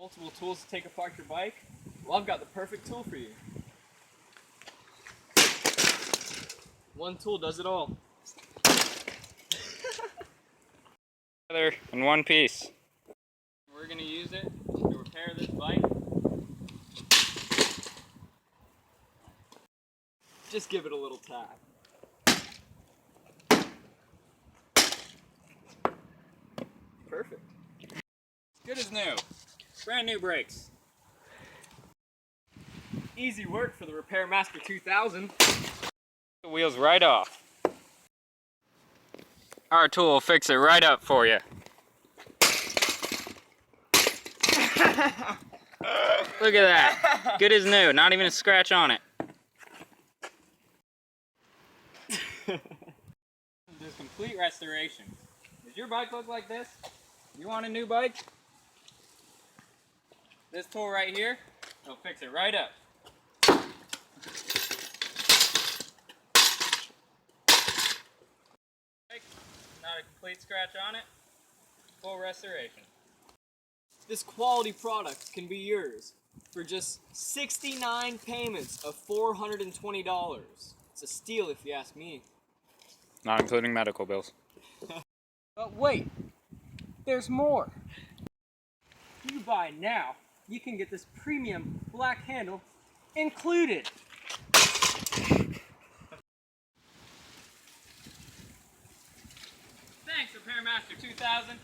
Multiple tools to take apart your bike? Well, I've got the perfect tool for you. One tool does it all. Together in one piece. We're going to use it to repair this bike. Just give it a little tap. Perfect. Good as new. Brand new brakes. Easy work for the Repair Master 2000. The wheels right off. Our tool will fix it right up for you. Look at that. Good as new. Not even a scratch on it. This complete restoration. Does your bike look like this? You want a new bike? This tool right here will fix it right up. Not a complete scratch on it. Full restoration. This quality product can be yours for just 69 payments of $420. It's a steal if you ask me. Not including medical bills. But wait, there's more. If you buy now, you can get this premium black handle included. Thanks, Repair Master 2000.